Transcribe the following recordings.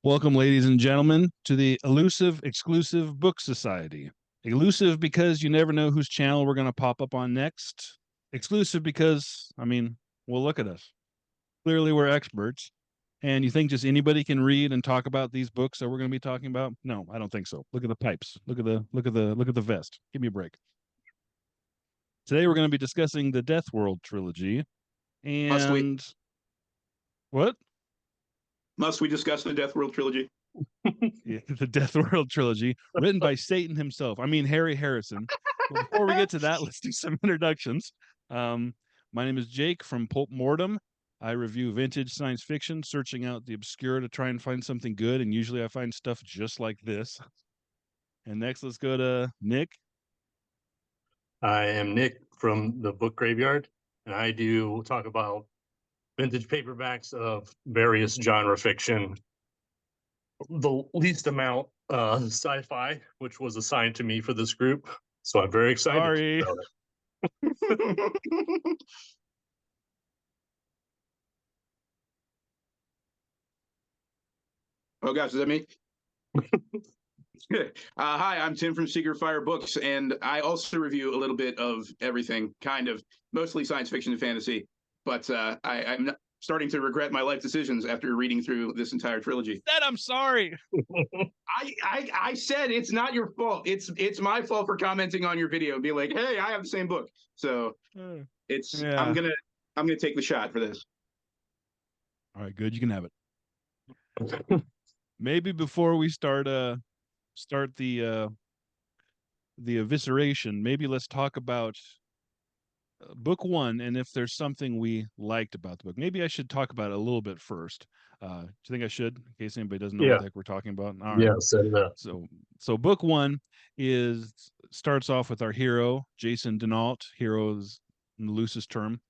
Welcome, ladies and gentlemen, to the Elusive Exclusive Book Society. Elusive because you never know whose channel we're going to pop up on next. Exclusive because, well, look at us. Clearly, we're experts. And you think just anybody can read and talk about these books that we're going to be talking about? No, I don't think so. Look at the pipes. Look at the vest. Give me a break. Today we're going to be discussing the Deathworld Trilogy. Must we? And what? Must we discuss the Deathworld Trilogy? Yeah, the Deathworld Trilogy, written by Satan himself. Harry Harrison. Well, before we get to that, let's do some introductions. My name is Jake from Pulp Mortem. I review vintage science fiction, searching out the obscure to try and find something good, and usually I find stuff just like this. And next, let's go to Nick. I am Nick from the Book Graveyard, and I do talk about vintage paperbacks of various genre fiction. The least amount sci-fi, which was assigned to me for this group, so I'm very excited Sorry. about it. Oh gosh, is that me? Hi, I'm Tim from Secret Fire Books, and I also review a little bit of everything, kind of, mostly science fiction and fantasy. But I'm starting to regret my life decisions after reading through this entire trilogy. I'm sorry. I said it's not your fault. It's my fault for commenting on your video and being like, hey, I have the same book. So Yeah. I'm gonna take the shot for this. All right, good. You can have it. Maybe before we start the evisceration, maybe let's talk about book one, and if there's something we liked about the book. Maybe I should talk about it a little bit first. Do you think I should, in case anybody doesn't know what the heck we're talking about? All right. Yeah, set it up. So book one starts off with our hero, Jason Denault. Hero is in the loosest term.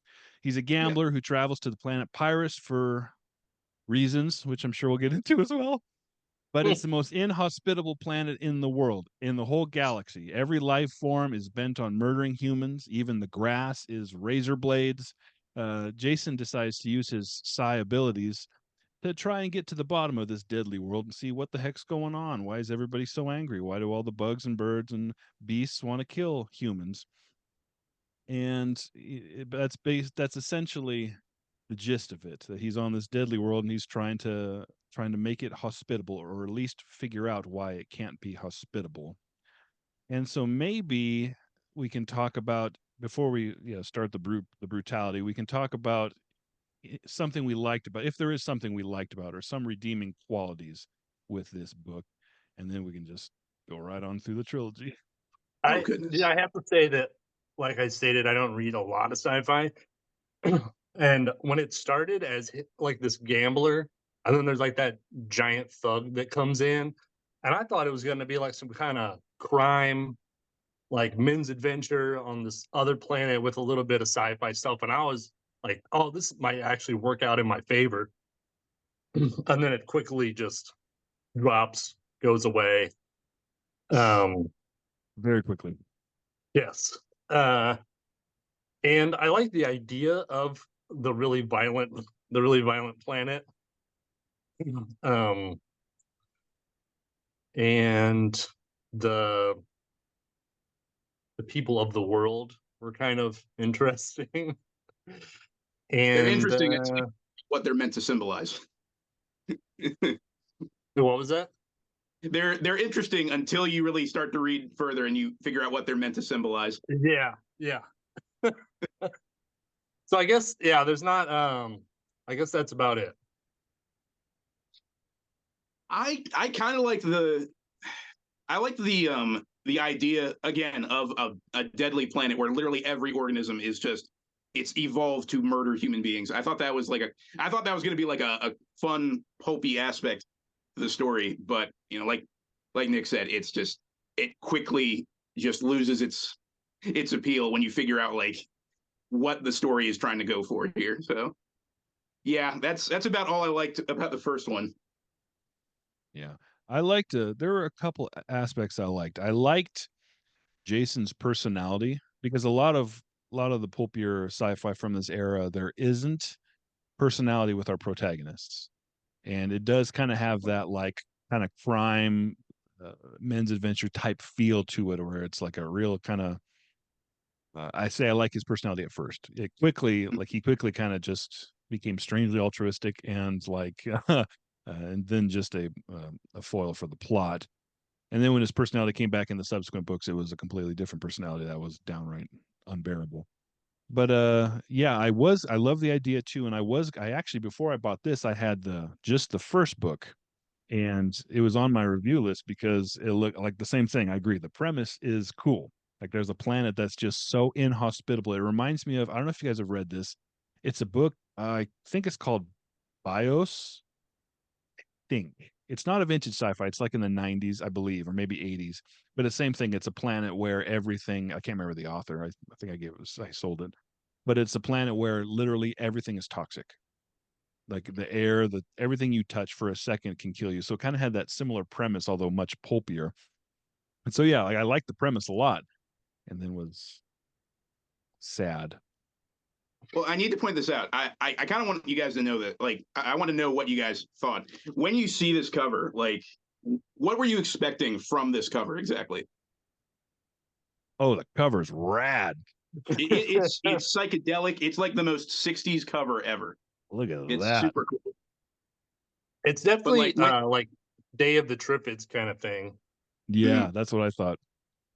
He's a gambler who travels to the planet Pyrus for reasons, which I'm sure we'll get into as well. But it's the most inhospitable planet in the world, in the whole galaxy. Every life form is bent on murdering humans. Even the grass is razor blades. Jason decides to use his psi abilities to try and get to the bottom of this deadly world and see what the heck's going on. Why is everybody so angry? Why do all the bugs and birds and beasts want to kill humans? And that's essentially the gist of it, that he's on this deadly world and he's trying to make it hospitable, or at least figure out why it can't be hospitable. And so maybe we can talk about, before we start the brutality, we can talk about something we liked about, if there is something we liked about, or some redeeming qualities with this book, and then we can just go right on through the trilogy. I have to say that, like I stated, I don't read a lot of sci-fi. And when it started as like this gambler, and then there's like that giant thug that comes in, and I thought it was going to be like some kind of crime, like men's adventure on this other planet with a little bit of sci-fi stuff. And I was like, oh, this might actually work out in my favor. And then it quickly just drops, goes away. Very quickly. Yes. And I like the idea of the really violent planet. And the people of the world were kind of interesting. And they're interesting at what they're meant to symbolize. What was that? They're interesting until you really start to read further and you figure out what they're meant to symbolize. Yeah. So I guess, there's not I guess that's about it. I kind of like the idea again of a deadly planet where literally every organism is just, it's evolved to murder human beings. I thought that was going to be like a fun pulpy aspect of the story, but like Nick said, it quickly just loses its appeal when you figure out like what the story is trying to go for here. So yeah, that's about all I liked about the first one. Yeah, I liked there were a couple aspects I liked. I liked Jason's personality, because a lot of the pulpier sci-fi from this era, there isn't personality with our protagonists. and it does kind of have that like kind of crime, men's adventure type feel to it, where it's like a real kind of. I say I like his personality at first. He quickly kind of just became strangely altruistic and like, and then just a foil for the plot. And then when his personality came back in the subsequent books, it was a completely different personality that was downright unbearable. But yeah, I love the idea too. And I actually, before I bought this, I had just the first book, and it was on my review list because it looked like the same thing. I agree. The premise is cool. Like there's a planet that's just so inhospitable. It reminds me of, I don't know if you guys have read this. It's a book, I think it's called BIOS. Think it's not a vintage sci-fi. It's like in the 90s, I believe, or maybe 80s. But the same thing. It's a planet where everything, I can't remember the author. I think I sold it. But it's a planet where literally everything is toxic. Like the air, everything you touch for a second can kill you. So it kind of had that similar premise, although much pulpier. And so yeah, like I liked the premise a lot, and then was sad. Well, I need to point this out. I kind of want you guys to know that, like, I want to know what you guys thought when you see this cover. Like, what were you expecting from this cover exactly? Oh, the cover's rad. It's psychedelic. It's like the most '60s cover ever. Look at It's that. super cool. It's definitely like, like Day of the Triffids kind of thing. Yeah, that's what I thought.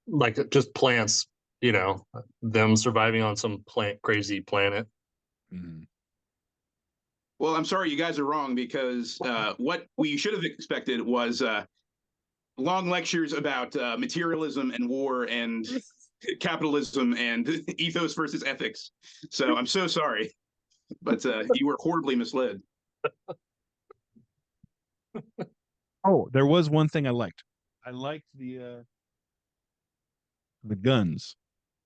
Like just plants, them surviving on some crazy planet. Mhm. Well, I'm sorry, you guys are wrong, because what we should have expected was long lectures about materialism and war and capitalism and ethos versus ethics. So I'm so sorry, but you were horribly misled. Oh, there was one thing I liked. I liked the guns.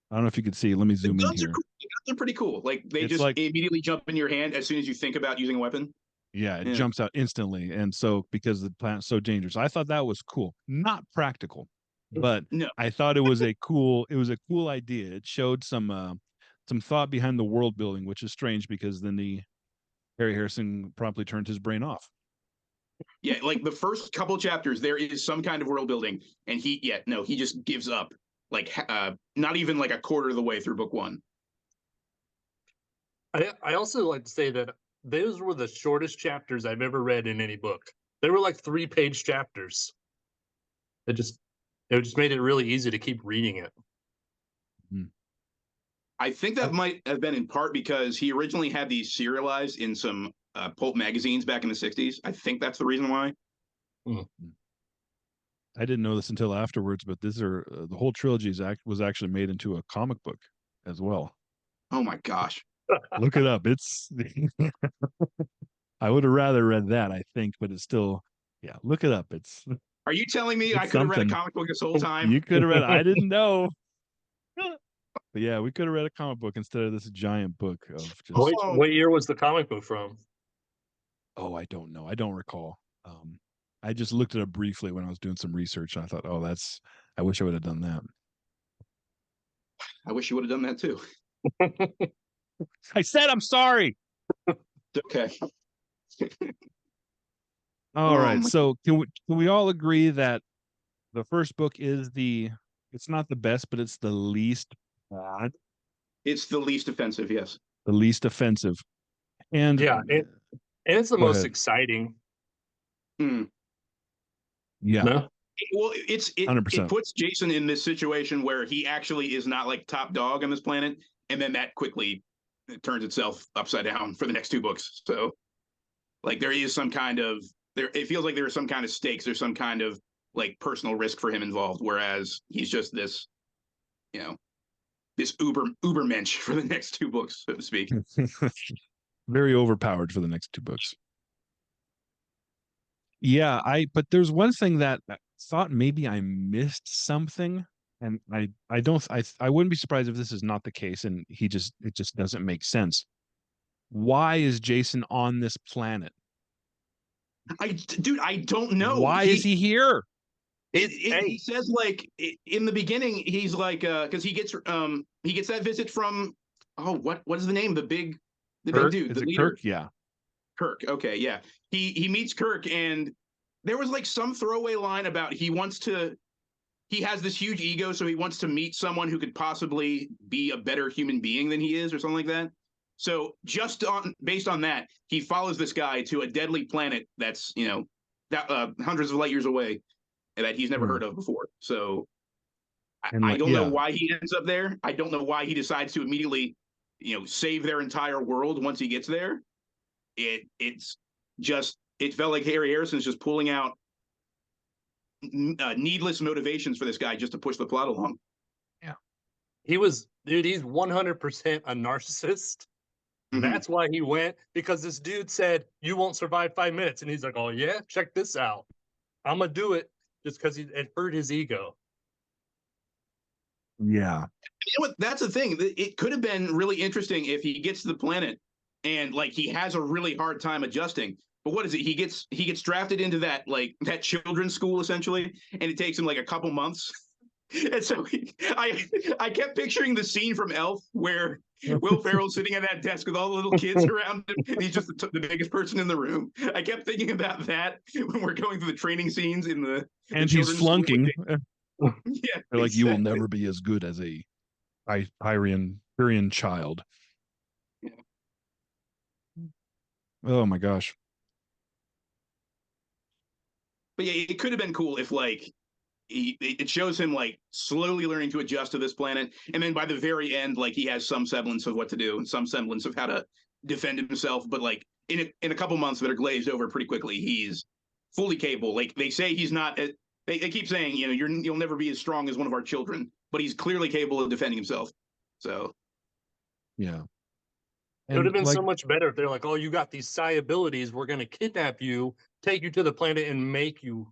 I don't know if you could see. Let me The zoom in guns are here. cool. The guns are pretty cool. Like they It's just like, immediately jump in your hand as soon as you think about using a weapon. yeah, it Yeah. jumps out instantly. And so because the planet's so dangerous, I thought that was cool. Not practical, but No. I thought it was a cool idea. It showed some thought behind the world building, which is strange because then Harry Harrison promptly turned his brain off. Yeah, like the first couple chapters, there is some kind of world building, and he just gives up. Like not even like a quarter of the way through book one. I also like to say that those were the shortest chapters I've ever read in any book. They were like 3-page chapters. It just made it really easy to keep reading it. I think that might have been in part because he originally had these serialized in some pulp magazines back in the '60s. I think that's the reason why. I didn't know this until afterwards, but the whole trilogy was actually made into a comic book as well. Oh my gosh. Look it up. It's I would have rather read that, I think, but it's still, yeah, look it up. Are you telling me it's I could have read a something. comic book this whole time? You could have read. I didn't know. But yeah, we could have read a comic book instead of this giant book of just. What year was the comic book from? Oh, I don't know. I don't recall. I just looked it up briefly when I was doing some research, and I thought, oh, I wish I would have done that. I wish you would have done that too. I said I'm sorry. Okay. All right. So can we all agree that the first book is it's not the best, but it's the least bad? It's the least offensive, yes. The least offensive. And yeah, and it's the most exciting. Yeah. No? Well, 100%. it puts Jason in this situation where he actually is not like top dog on this planet, and then that quickly turns itself upside down for the next two books. So, like, there is some kind of it feels like there are some kind of stakes. There's some kind of like personal risk for him involved, whereas he's just this, this uber mensch for the next two books, so to speak. Very overpowered for the next two books. Yeah, but there's one thing that I thought maybe I missed something, and I wouldn't be surprised if this is not the case, and it just doesn't make sense. Why is Jason on this planet? Dude, I don't know. Why is he here? He says, like, in the beginning, he's like, because he gets that visit from, what is the name? The big Kirk? dude, Is the it leader. Kirk? Yeah. Kirk. Okay, yeah. he meets Kirk, and there was like some throwaway line about he has this huge ego, so he wants to meet someone who could possibly be a better human being than he is, or something like that. So based on that, he follows this guy to a deadly planet that's hundreds of light years away, and that he's never heard of before. So I don't know why he ends up there. I don't know why he decides to immediately, save their entire world once he gets there. It felt like Harry Harrison's just pulling out needless motivations for this guy just to push the plot along. Yeah, he's 100% a narcissist. Mm-hmm. That's why he went, because this dude said, "You won't survive 5 minutes," and he's like, "Oh yeah, check this out. I'm gonna do it," just because it hurt his ego. Yeah. That's the thing. It could have been really interesting if he gets to the planet and like he has a really hard time adjusting. But what is it? He gets drafted into that children's school essentially, and it takes him like a couple months. And so I kept picturing the scene from Elf where Will Ferrell's sitting at that desk with all the little kids around him, and he's just the biggest person in the room. I kept thinking about that when we're going through the training scenes in the and he's flunking. Yeah, they're like, exactly. You will never be as good as a Hyperion child. Yeah. Oh my gosh. But yeah, it could have been cool if it shows him like slowly learning to adjust to this planet, and then by the very end, like he has some semblance of what to do and some semblance of how to defend himself. But like in a couple months that are glazed over pretty quickly, he's fully capable. Like they say, he's not. They keep saying, you'll never be as strong as one of our children, but he's clearly capable of defending himself. So, yeah. It would have been so much better if they're like, "Oh, you got these psi abilities. We're going to kidnap you, take you to the planet, and make you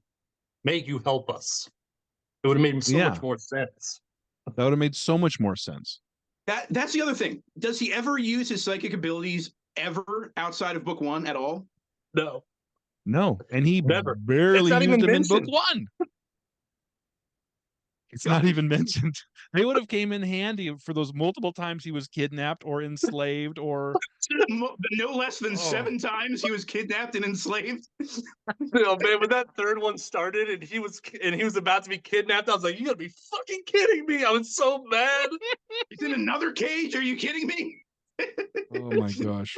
help us." It would have made so much more sense. That would have made so much more sense. That's the other thing. Does he ever use his psychic abilities ever outside of book 1 at all? No, and he never barely used them in book 1. It's not even mentioned. They would have came in handy for those multiple times he was kidnapped or enslaved, or no less than 7 times he was kidnapped and enslaved. Oh man, when that third one started and he was about to be kidnapped, I was like, "You gotta be fucking kidding me!" I was so mad. He's in another cage. Are you kidding me? Oh my gosh.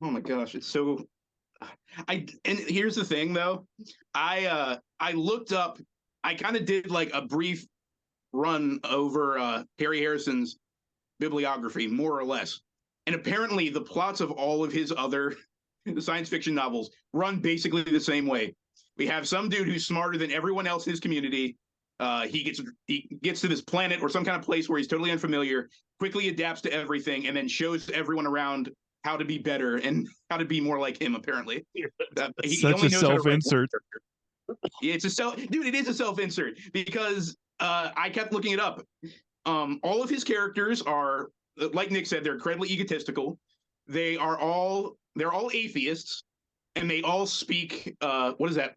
Oh my gosh, it's so. And here's the thing though, I looked up, I kind of did like a brief run over Harry Harrison's bibliography, more or less, and apparently the plots of all of his other science fiction novels run basically the same way. We have some dude who's smarter than everyone else in his community. He gets to this planet or some kind of place where he's totally unfamiliar, quickly adapts to everything, and then shows everyone around how to be better and how to be more like him. Apparently, such a self-insert. It's dude. It is a self-insert because I kept looking it up. All of his characters are, like Nick said, they're incredibly egotistical. They're all atheists, and they all speak what is that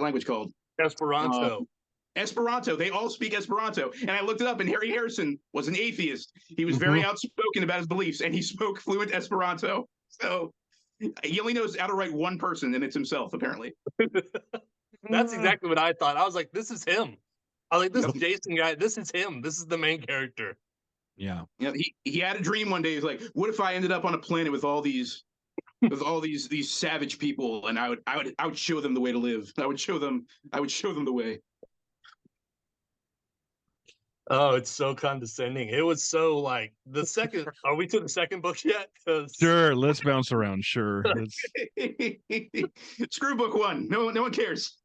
language called? Esperanto. Esperanto. They all speak Esperanto. And I looked it up, and Harry Harrison was an atheist. He was very outspoken about his beliefs, and he spoke fluent Esperanto. So he only knows how to write one person, and it's himself, apparently. That's exactly what I thought. I was like, this is him. I was like, this Jason guy, this is him. This is the main character. Yeah. He had a dream one day. He's like, what if I ended up on a planet with all these savage people, and I would show them the way to live. I would show them the way. Oh, it's so condescending. It was so like the second. Are we to the second book yet? Sure, let's bounce around. Sure. Screw book 1. No one cares.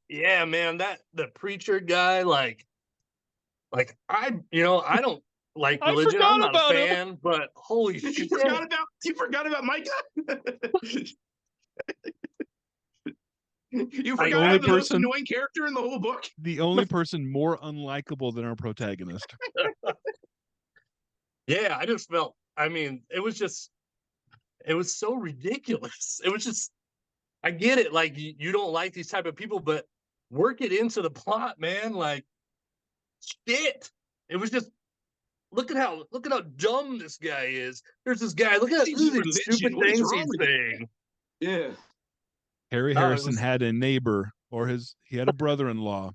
Yeah, man, that the preacher guy, like I don't like religion. I'm not a fan, him. But holy shit. You forgot about Micah? You forgot about the most annoying character in the whole book? The only person more unlikable than our protagonist. Yeah, I just felt, it was so ridiculous. It was just, I get it, like, you don't like these type of people, but work it into the plot, man. Like, shit. It was just look at how dumb this guy is. There's this guy. Look at His these religion, stupid what is things wrong he's with you? saying. Yeah. Harry No, it Harrison was had a neighbor, or he had a brother-in-law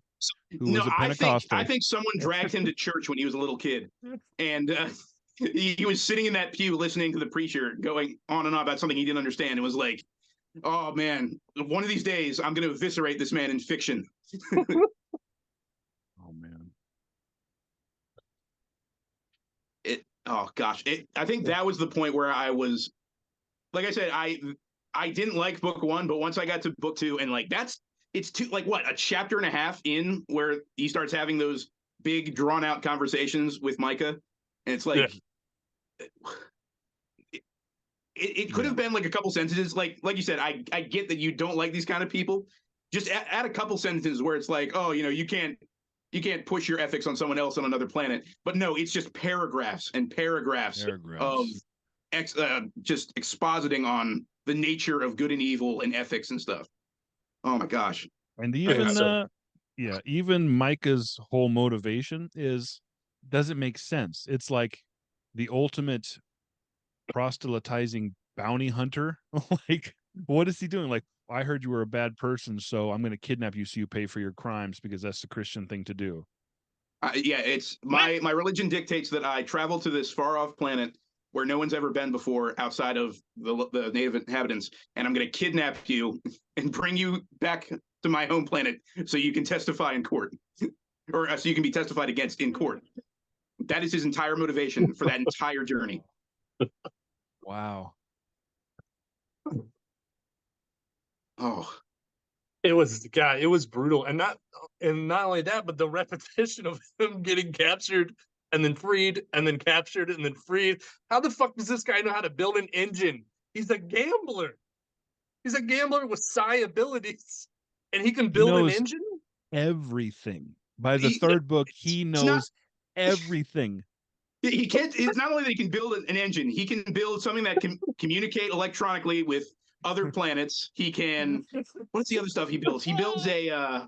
who No, was a I Pentecostal. think someone dragged him to church when he was a little kid, and he was sitting in that pew listening to the preacher going on and on about something he didn't understand. It was like, oh man, one of these days I'm going to eviscerate this man in fiction. Oh man. Oh gosh, I think that was the point where I was, like I said, I didn't like book one, but once I got to book two, and like it's too, like, what, a chapter and a half in where he starts having those big drawn out conversations with Micah, and it's like, it could have been like a couple sentences, like you said, I get that you don't like these kind of people. Just add a couple sentences where it's like, oh, you can't push your ethics on someone else on another planet. But no, it's just paragraphs and paragraphs of just expositing on the nature of good and evil and ethics and stuff. Oh my gosh. And even even Micah's whole motivation doesn't make sense. It's like the ultimate proselytizing bounty hunter. Like, what is he doing? Like, I heard you were a bad person, so I'm going to kidnap you so you pay for your crimes because that's the Christian thing to do. Yeah, it's my religion dictates that I travel to this far off planet where no one's ever been before outside of the native inhabitants, and I'm going to kidnap you and bring you back to my home planet so you can testify in court, or so you can be testified against in court. That is his entire motivation for that entire journey. Wow. Oh, it was brutal, and not only that, but the repetition of him getting captured and then freed and then captured and then freed. How the fuck does this guy know how to build an engine? He's a gambler. He's a gambler with psi abilities, and he can build an engine. Everything. By the third book, he knows everything. He can't. It's not only that he can build an engine, he can build something that can communicate electronically with other planets. He can. What's the other stuff he builds? He builds a.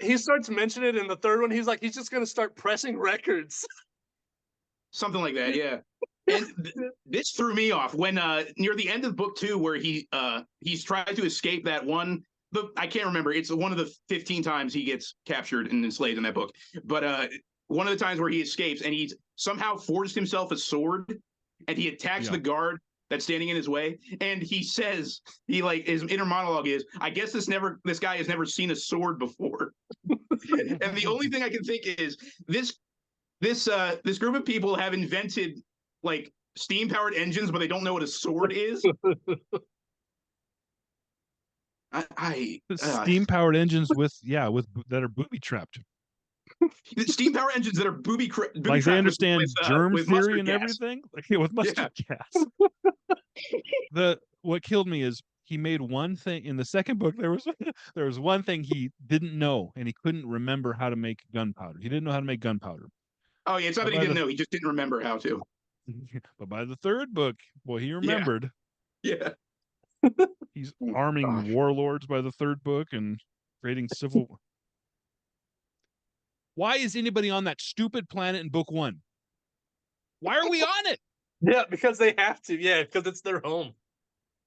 He starts mentioning it in the third one. He's like, he's just going to start pressing records. Something like that, yeah. And this threw me off when near the end of book two, where he's tried to escape that one. I can't remember. It's one of the 15 times he gets captured and enslaved in that book. But one of the times where he escapes and he's somehow forged himself a sword, and he attacks the guard that's standing in his way. And he says, his inner monologue is, I guess this guy has never seen a sword before. And the only thing I can think is this group of people have invented like steam powered engines, but they don't know what a sword is. Steam powered engines that are booby trapped. Steam powered engines that are booby trapped. Like, they understand germ theory and gas. everything. Like, with mustard gas. What killed me is he made one thing in the second book. There was one thing he didn't know, and he couldn't remember how to make gunpowder. He didn't know how to make gunpowder. Oh yeah, it's not that he didn't know; he just didn't remember how to. But by the third book, he remembered. Yeah. He's arming warlords by the third book and creating civil. Why is anybody on that stupid planet in book one? Why are we on it? Yeah, because they have to. Yeah, because it's their home.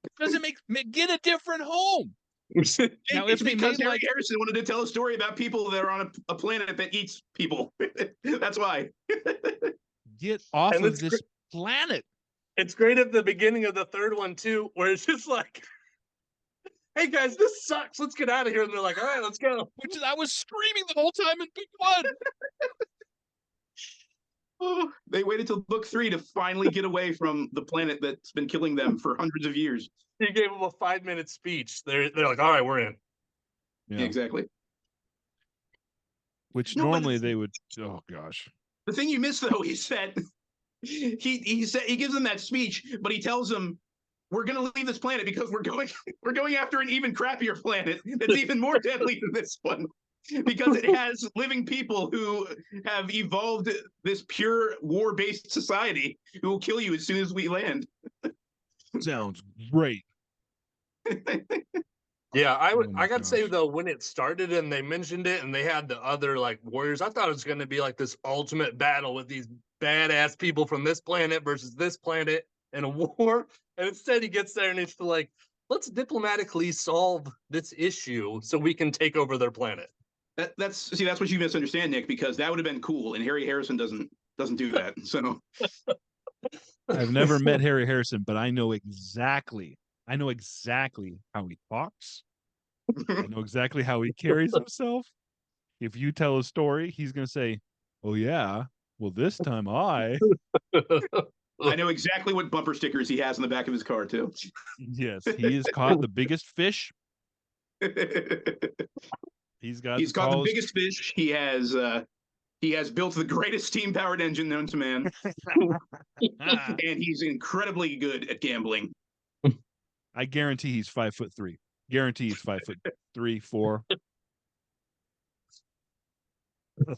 It doesn't get a different home. Now, if because Harry Harrison wanted to tell a story about people that are on a planet that eats people. That's why. Get off of this planet. It's great at the beginning of the third one too, where it's just like, hey guys, this sucks. Let's get out of here. And they're like, all right, let's go. Which I was screaming the whole time in book one. They waited till book three to finally get away from the planet that's been killing them for hundreds of years. He gave them a 5-minute speech. They're like, all right, we're in. Yeah, exactly. Which normally they would. Oh gosh. The thing you missed though is that he gives them that speech, but he tells them, we're going to leave this planet because we're going after an even crappier planet that's even more deadly than this one, because it has living people who have evolved this pure war-based society who will kill you as soon as we land. Sounds great. Yeah, I got to say though, when it started and they mentioned it and they had the other like warriors, I thought it was going to be like this ultimate battle with these badass people from this planet versus this planet in a war. And instead he gets there and it's like, let's diplomatically solve this issue so we can take over their planet. That's what you misunderstand, Nick, because that would have been cool, and Harry Harrison doesn't do that. So I've never met Harry Harrison, but I know exactly how he talks. I know exactly how he carries himself. If you tell a story, he's going to say, "Oh yeah, well this time I." I know exactly what bumper stickers he has in the back of his car too. Yes, he has caught the biggest fish. He's got He's the caught the tallest. biggest fish. He has built the greatest steam-powered engine known to man, and he's incredibly good at gambling. I guarantee he's 5'3". Guarantee he's 5'3", 4.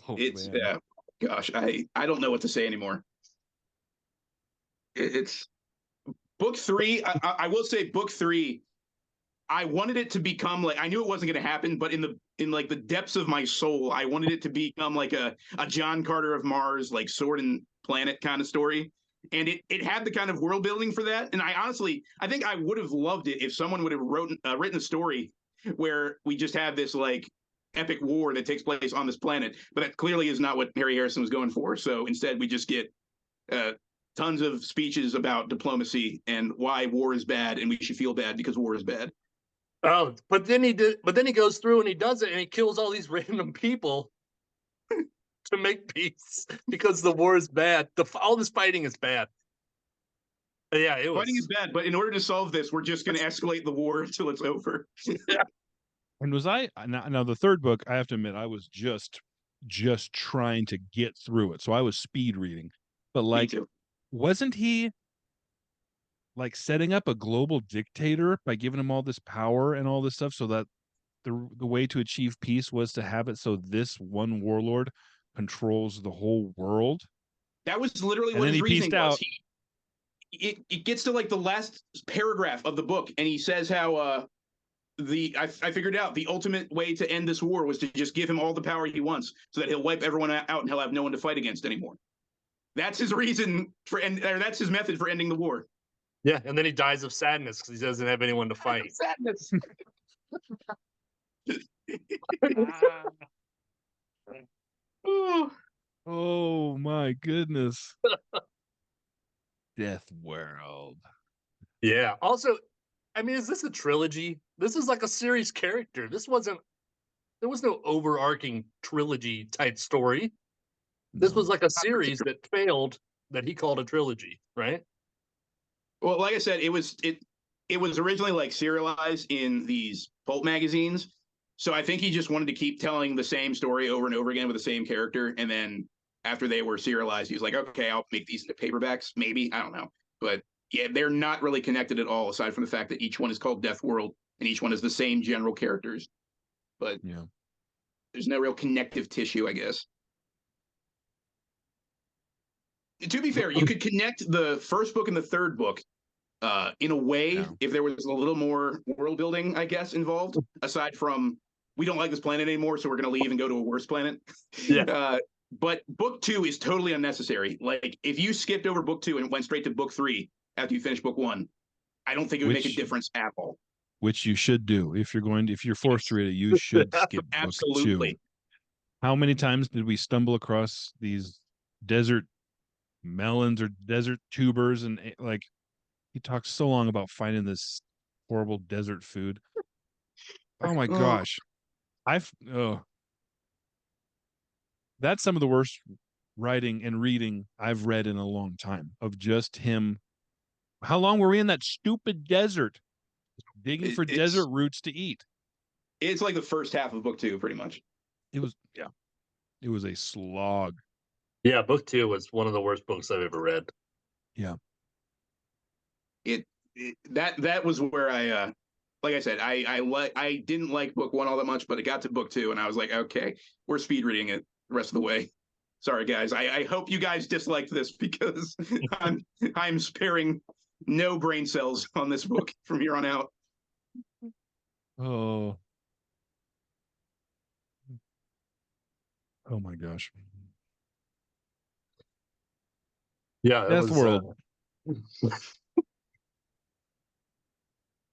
Oh, It's man. gosh, I don't know what to say anymore. It's book three. I will say book three. I wanted it to become like, I knew it wasn't going to happen, but in like the depths of my soul, I wanted it to become like a John Carter of Mars, like Sword and Planet kind of story. And it had the kind of world building for that. And I think I would have loved it if someone would have written a story where we just have this like epic war that takes place on this planet. But that clearly is not what Harry Harrison was going for. So instead, we just get tons of speeches about diplomacy and why war is bad and we should feel bad because war is bad. Oh, but then he goes through and he does it and he kills all these random people to make peace because the war is bad. All this fighting is bad. Yeah, it was. Fighting is bad, but in order to solve this, we're just going to escalate the war until it's over. Yeah. And was I now the third book? I have to admit, I was just trying to get through it, so I was speed reading. But like, wasn't he like setting up a global dictator by giving him all this power and all this stuff, so that the way to achieve peace was to have it so this one warlord controls the whole world? That was literally And what then his he reasoning pieced was. out. It gets to like the last paragraph of the book, and he says how I figured out the ultimate way to end this war was to just give him all the power he wants, so that he'll wipe everyone out and he'll have no one to fight against anymore. That's his reason for, or that's his method for ending the war. Yeah, and then he dies of sadness because he doesn't have anyone to fight. Sadness. Oh my goodness. Deathworld. Yeah. Also, I mean, is this a trilogy? This is like a series character. There was no overarching trilogy type story. This was like a series that failed that he called a trilogy, right? Well, like I said, it was originally like serialized in these pulp magazines. So I think he just wanted to keep telling the same story over and over again with the same character. And then after they were serialized, he was like, okay, I'll make these into paperbacks. Maybe, I don't know. But yeah, they're not really connected at all, aside from the fact that each one is called Deathworld and each one is the same general characters. But yeah, there's no real connective tissue, I guess. To be fair, you could connect the first book and the third book in a way if there was a little more world building, I guess, involved, aside from we don't like this planet anymore, so we're going to leave and go to a worse planet. Yeah. But book two is totally unnecessary. Like, if you skipped over book two and went straight to book three after you finish book one, I don't think it would make a difference at all. Which you should do. If you're forced to read it, you should skip book two. How many times did we stumble across these desert melons or desert tubers, and like, he talks so long about finding this horrible desert food. Oh my gosh. That's some of the worst writing and reading I've read in a long time, of just him. How long were we in that stupid desert digging for desert roots to eat? It's like the first half of book two, pretty much. It was a slog. Yeah, book two was one of the worst books I've ever read. Yeah. That was where I like I said, I didn't like book one all that much, but it got to book two and I was like, okay, we're speed reading it the rest of the way. Sorry guys. I hope you guys disliked this, because I'm sparing no brain cells on this book from here on out. Oh my gosh. Yeah, it was. Deathworld.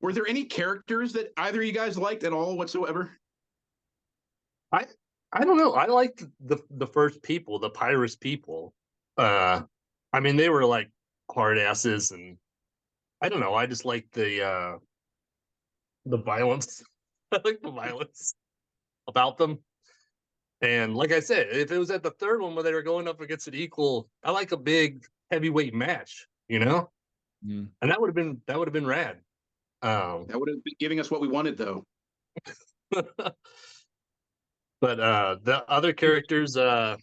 Were there any characters that either of you guys liked at all whatsoever? I I don't know. I liked the first people, the Pyrus people. I mean, they were like hard asses, and I don't know. I just like the violence. I like the violence about them. And like I said, if it was at the third one where they were going up against an equal, I like a big heavyweight match, you know? Mm. And that would have been rad. That would have been giving us what we wanted, though. but the other characters, I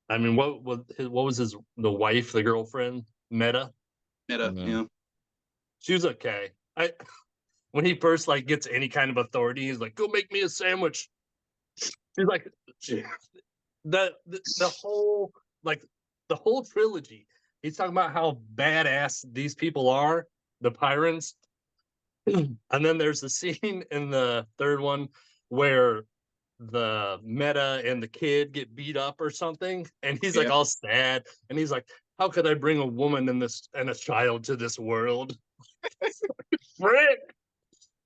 mean, what was his the wife, the girlfriend, Meta? Meta, Yeah. yeah. She was okay. I when he first like gets any kind of authority, he's like, "Go make me a sandwich." She's like, she, the whole like the whole trilogy. He's talking about how badass these people are, the Pyrans. And then there's the scene in the third one where the Meta and the kid get beat up or something, and he's like Yeah. all sad, and he's like, "How could I bring a woman and a child to this world?" Frick!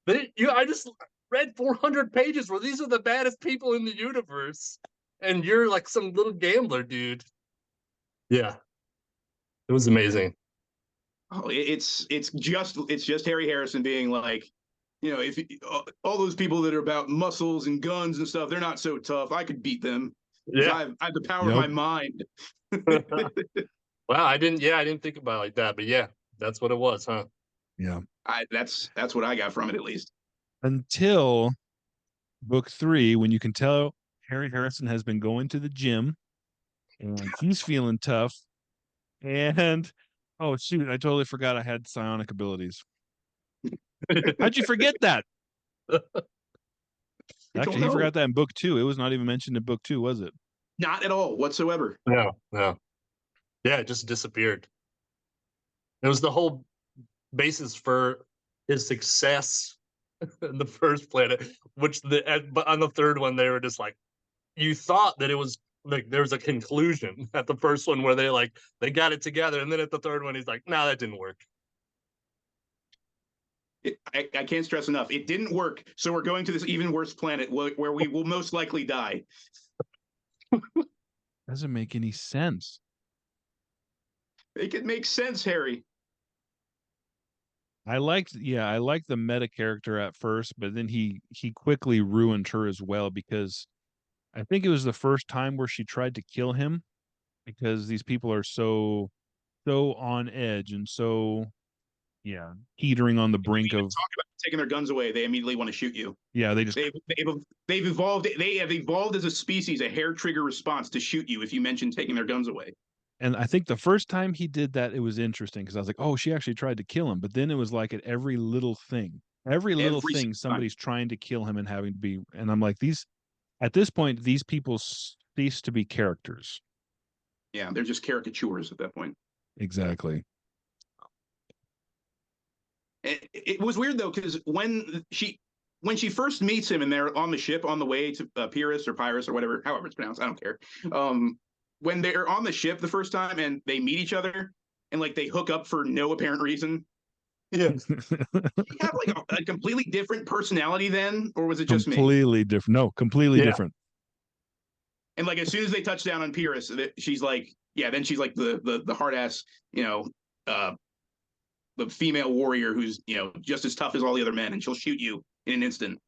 I just read 400 pages where these are the baddest people in the universe, and you're like some little gambler, dude. Yeah, it was amazing. Oh, it's just Harry Harrison being like, if all those people that are about muscles and guns and stuff, they're not so tough. I could beat them because Yeah. I have the power of my Yep. mind. Wow, I didn't think about it like that, but yeah, that's what it was, huh? Yeah. That's what I got from it, at least. Until book 3, when you can tell Harry Harrison has been going to the gym and he's feeling tough. And oh shoot, I totally forgot I had psionic abilities. How'd you forget that? I don't Actually, he know. forgot that in book 2. It was not even mentioned in book 2, was it? Not at all whatsoever. No, no. Yeah, it just disappeared. It was the whole basis for his success in the first planet, but on the third one they were just like, you thought that it was like there was a conclusion at the first one where they got it together, and then at the third one he's like, "No, that didn't work." I can't stress enough. It didn't work, so we're going to this even worse planet where we will most likely die. Doesn't make any sense. Make it make sense, Harry. I liked the meta character at first, but then he quickly ruined her as well, because I think it was the first time where she tried to kill him, because these people are so on edge and so teetering on the brink of Talk about taking their guns away. They immediately want to shoot you. they just They've evolved. They have evolved as a species, a hair trigger response to shoot you if you mention taking their guns away. and I think the first time he did that, it was interesting because I was like, oh, she actually tried to kill him. But then it was like at every little thing, Every somebody's trying to kill him and having to be. And I'm like, at this point, these people cease to be characters. Yeah, they're just caricatures at that point. Exactly. It was weird though, because when she first meets him and they're on the ship on the way to Pyrrhus or Pyrrhus or whatever, however it's pronounced, I don't care. When they're on the ship the first time and they meet each other and like they hook up for no apparent reason. Yeah, He have like a completely different personality then, or was it just me? Completely different. No, completely different. And like as soon as they touch down on Pyrrhus, she's like, then she's like the hard ass, the female warrior who's just as tough as all the other men, and she'll shoot you in an instant.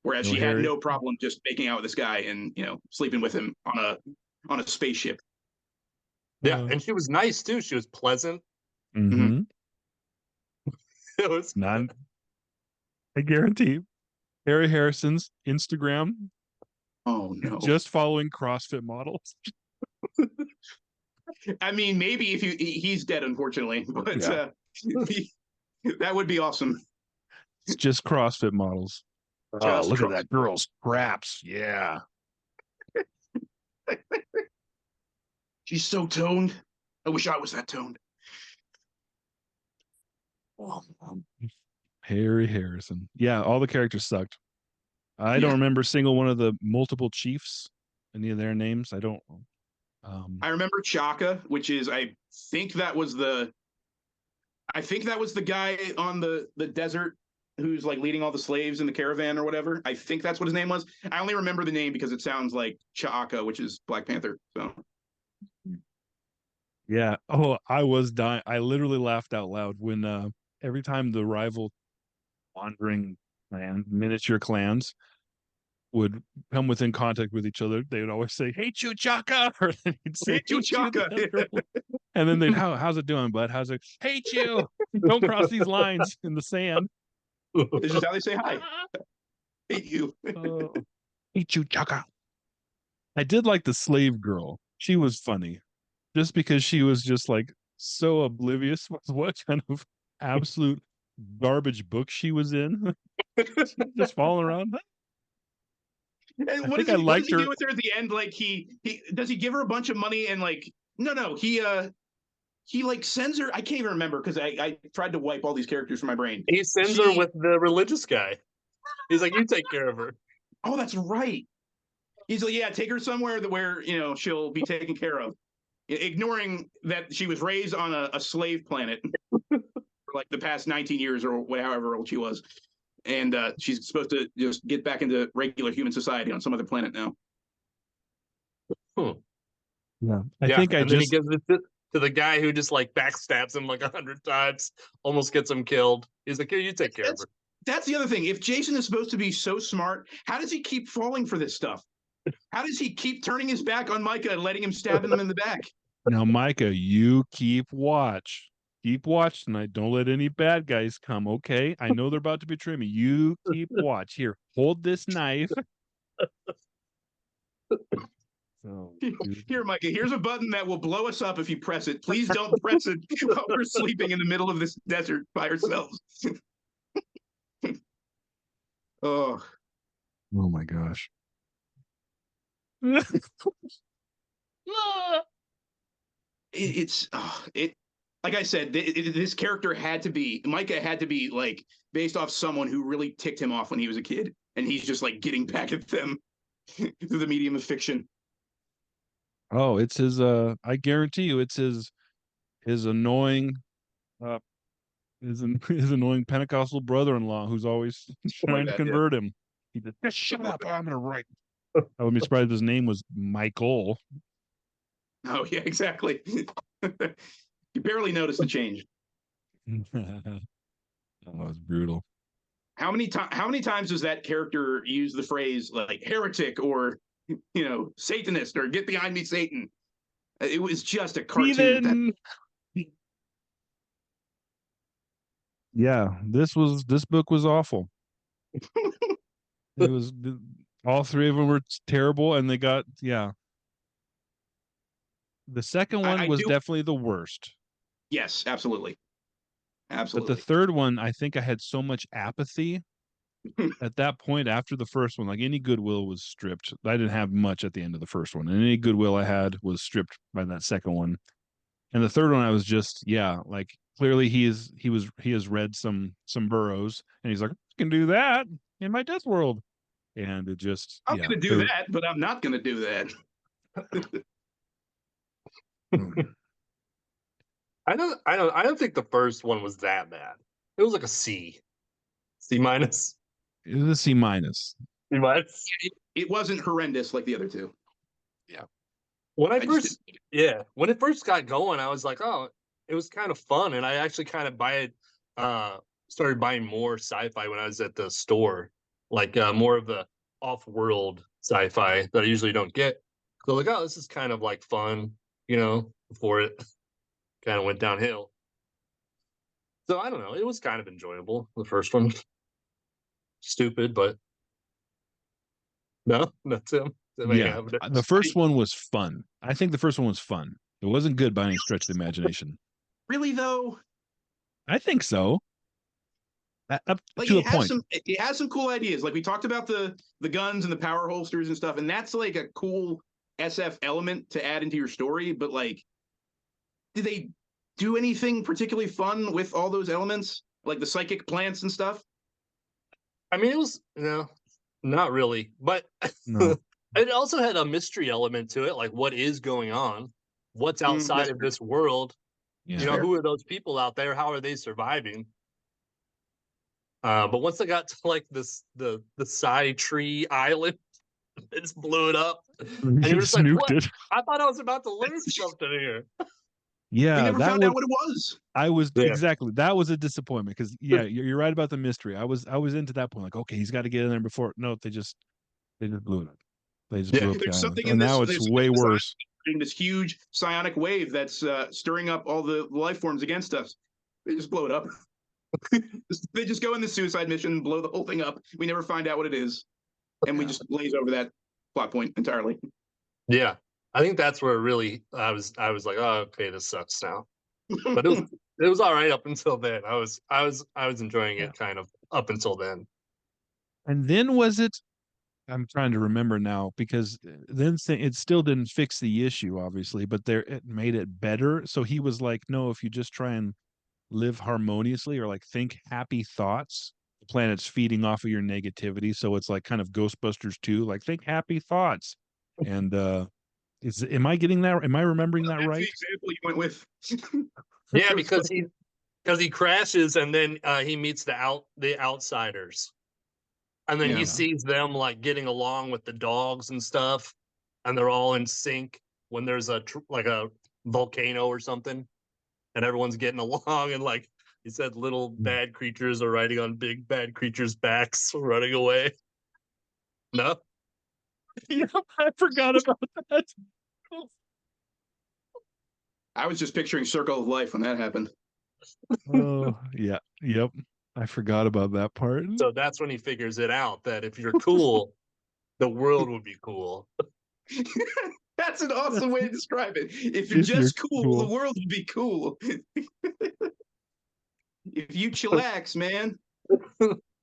Whereas she had no problem just making out with this guy and sleeping with him on a spaceship. Yeah, and she was nice too. She was pleasant. Mm-hmm. It was not. I guarantee Harry Harrison's Instagram. Oh no! Just following CrossFit models. I mean, maybe if he's dead, unfortunately, but that would be awesome. It's just CrossFit models. Just look at that girl's craps. Yeah. She's so toned. I wish I was that toned. Harry Harrison. Yeah, all the characters sucked. I don't remember a single one of the multiple chiefs, any of their names. I don't. I remember Chaka, which is think that was the guy on the desert who's like leading all the slaves in the caravan or whatever. I think that's what his name was. I only remember the name because it sounds like Chaka, which is Black Panther. So Yeah. Oh, I was dying. I literally laughed out loud when every time the rival wandering miniature clans would come within contact with each other, they would always say, "Hey, Chewchaka," or then he'd say, hey, "Hey, Chew," Chaka. the other one. And then they'd, how's it doing, bud? How's it? Hey, Chew, don't cross these lines in the sand. It's just how they say hi. Hate you. Oh, hey, Chewchaka. I did like the slave girl. She was funny, just because she was just like so oblivious with what kind of absolute garbage book she was in, just falling around. And I think I what does liked he her. do with her at the end? Like he does he give her a bunch of money and like no he like sends her. I can't even remember because I tried to wipe all these characters from my brain. He sends her with the religious guy. He's like, you take care of her. Oh, that's right. He's like, yeah, take her somewhere where she'll be taken care of, ignoring that she was raised on a slave planet for like the past 19 years or however old she was, and she's supposed to just get back into regular human society on some other planet now. Yeah, I think then he gives it to the guy who just like backstabs him like 100 times, almost gets him killed. He's like, "Here, you take care of her." That's the other thing. If Jason is supposed to be so smart, how does he keep falling for this stuff? How does he keep turning his back on Micah and letting him stab him in the back? Now, Micah, you keep watch. Keep watch tonight. Don't let any bad guys come, okay? I know they're about to betray me. You keep watch. Here, hold this knife. So, here, Micah, here's a button that will blow us up if you press it. Please don't press it while we're sleeping in the middle of this desert by ourselves. Oh my gosh. It's like I said, this character Micah had to be like based off someone who really ticked him off when he was a kid, and he's just like getting back at them through the medium of fiction. Oh, it's his I guarantee you it's his annoying his annoying Pentecostal brother-in-law who's always trying to convert him. He just shut up, I'm gonna write. I would be surprised if his name was Michael. Oh yeah, exactly. You barely noticed the change. That was brutal. How many times does that character use the phrase like heretic or Satanist or get behind me, Satan? It was just a cartoon. Yeah, this book was awful. It was all three of them were terrible, and they got the second one was definitely the worst. Yes, absolutely. But the third one, I think I had so much apathy at that point after the first one. Like any goodwill was stripped. I didn't have much at the end of the first one, and any goodwill I had was stripped by that second one. And the third one, I was just like clearly he has read some Burroughs, and he's like, I can do that in my Deathworld, and it just I'm gonna do that, but I'm not gonna do that. I don't think the first one was that bad. It was like a C minus. It was a C minus. C minus. It wasn't horrendous like the other two. Yeah. When when it first got going, I was like, oh, it was kind of fun, and I actually kind of started buying more sci-fi when I was at the store, like more of the off-world sci-fi that I usually don't get. So like, oh, this is kind of like fun, before it kind of went downhill. So I don't know. It was kind of enjoyable, the first one. Stupid, but no, that's him. Yeah, the first one was fun. I think the first one was fun. It wasn't good by any stretch of the imagination. Really, though? I think so. Up like to a point. It has some cool ideas. Like we talked about the guns and the power holsters and stuff, and that's like a cool SF element to add into your story. But like, did they do anything particularly fun with all those elements, like the psychic plants and stuff? I mean, it was not really, but no. It also had a mystery element to it, like what is going on, what's outside That's of fair. this world. Yeah. Fair. Who are those people out there? How are they surviving? But once I got to like the side tree island, it just blew it up, and He you're just just like, nuked "What? it. I thought I was about to learn something here." We Yeah, never that found would out what it was. I was Yeah, exactly that was a disappointment because yeah, you're right about the mystery. I was into that point, like, okay, he's got to get in there before. No, they just blew it up. They just yeah, blew up the There's island, something in and this. now it's There's something way in this worse. this huge psionic wave that's stirring up all the life forms against us. They just blow it up. They just go in the suicide mission and blow the whole thing up. We never find out what it is, and we Yeah. just blaze over that plot point entirely. yeah. I think that's where really I was like, "Oh, okay, this sucks now." But it was all right up until then. I was enjoying Yeah. it kind of up until then. And then was it? I'm trying to remember now because then it still didn't fix the issue, obviously, but there it made it better. So he was like, no, if you just try and live harmoniously or like think happy thoughts, the planet's feeding off of your negativity. So it's like kind of Ghostbusters 2, like think happy thoughts. And am I getting that? Am I remembering that That's the right? example you went with. Yeah, because he crashes and then he meets the outsiders, and then he Yeah. Yeah. sees them like getting along with the dogs and stuff, and they're all in sync when there's like a volcano or something, and everyone's getting along, and like he said, little bad creatures are riding on big bad creatures' backs, running away. No, Yeah, I forgot about that. I was just picturing Circle of Life when that happened. Oh, yeah. Yep. I forgot about that part. so that's when he figures it out that if you're cool, the world would be cool. That's an awesome way to describe it. If you're If you're just cool, the cool. world will be cool. If you chillax, man.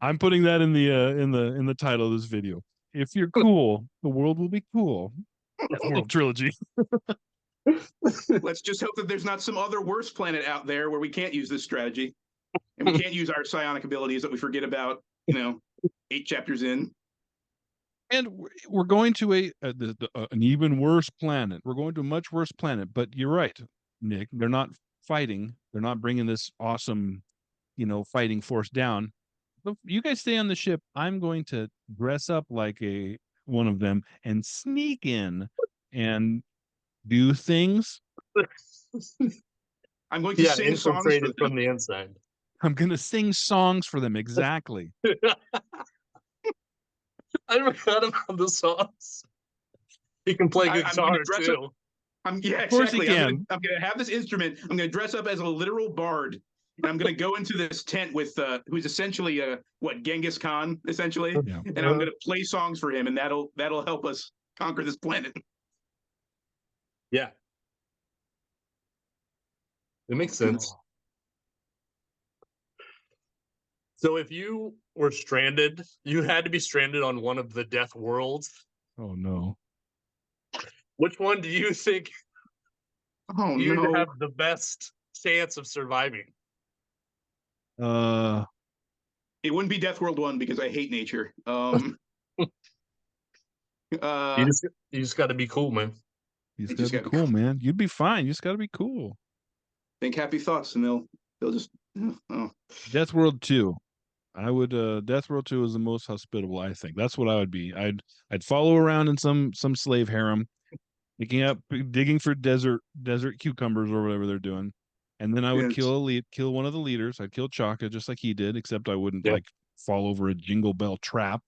I'm putting that in the title of this video. If you're cool, the world will be cool. Deathworld Trilogy. Let's just hope that there's not some other worse planet out there where we can't use this strategy and we can't use our psionic abilities that we forget about, 8 chapters in. And we're going to an even worse planet. We're going to a much worse planet. But you're right, Nick. They're not fighting. They're not bringing this awesome, fighting force down. You guys stay on the ship. I'm going to dress up like one of them and sneak in and do things. I'm going to Yeah, sing songs for infiltrated them. from the inside. I'm going to sing songs for them. Exactly. I forgot about the songs. He can play I'm going to guitar dress up. too. Yeah, Of course he exactly. can. I'm gonna have this instrument. I'm gonna dress up as a literal bard, and I'm gonna go into this tent with who's essentially what Genghis Khan essentially, Yeah. and I'm gonna play songs for him, and that'll help us conquer this planet. Yeah, it makes sense. So if you were stranded, you had to be stranded on one of the death worlds. Oh no. Which one do you think Oh you'd no! have the best chance of surviving? Uh It wouldn't be Deathworld 1 because I hate nature. You Uh, just got to be cool, man. you it just gotta just be got to cool, man. You'd be fine. You just gotta be cool. think happy thoughts, and they'll just oh. Death World 2. I would Death World 2 is the most hospitable, I think. That's what I would be. I'd follow around in some slave harem, digging for desert cucumbers or whatever they're doing. And then I would Yes. kill one of the leaders. I'd kill Chaka just like he did, except I wouldn't Yeah. like fall over a jingle bell trap.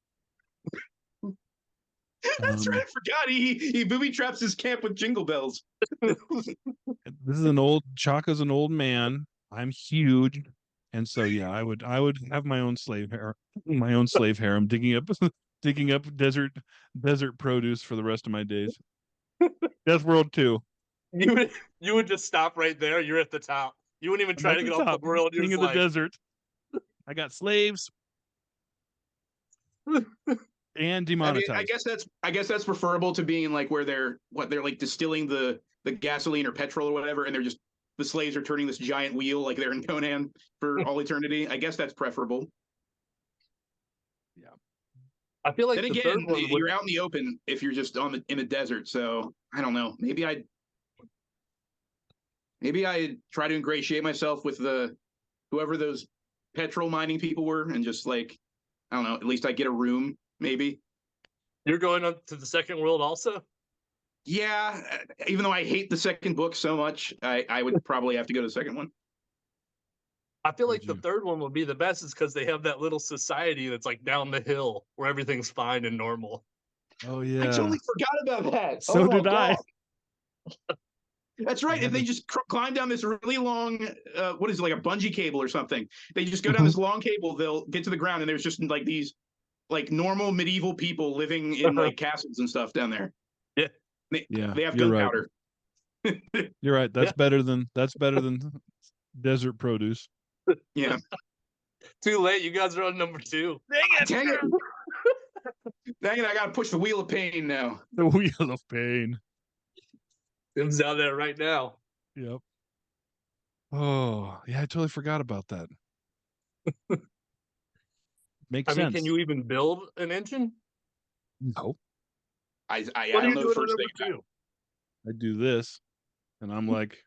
That's right. I forgot he booby traps his camp with jingle bells. This is Chaka's an old man. I'm huge. And so yeah, I would have my own slave harem, digging up digging up desert produce for the rest of my days. Death World 2. You would just stop right there. You're at the top. You wouldn't even I'm try at to the get off the top, world. You're king just of the like, desert. I got slaves and I mean, demonetized. I guess that's preferable to being like where they're like distilling the gasoline or petrol or whatever, and the slaves are turning this giant wheel like they're in Conan for all eternity. I guess that's preferable. Yeah. I feel like Then the again, third one would. you're out in the open if you're just in the desert. So I don't know. Maybe I try to ingratiate myself with whoever those petrol mining people were, and just like, I don't know. At least I get a room, maybe. You're going up to the second world also? Yeah, even though I hate the second book so much, I would probably have to go to the second one. I feel like Would the you? third one would be the best, is because they have that little society that's like down the hill where everything's fine and normal. Oh I yeah. totally forgot about that. So did I. That's right. If they just climb down this really long, what is it, like a bungee cable or something? They just go down this long cable, they'll get to the ground, and there's just like these like normal medieval people living in like castles and stuff down there. Yeah. Yeah, They have you're right. gunpowder. You're right. That's Yeah. better than desert produce. Yeah. Too late. You guys are on number 2. Dang it. Dang it, I gotta push the wheel of pain now. The wheel of pain. Tim's down there right now. Yep. Oh, yeah, I totally forgot about that. Makes I mean, sense. can you even build an engine? No. I What are don't you know doing the on first number thing. 2? I do this, and I'm like,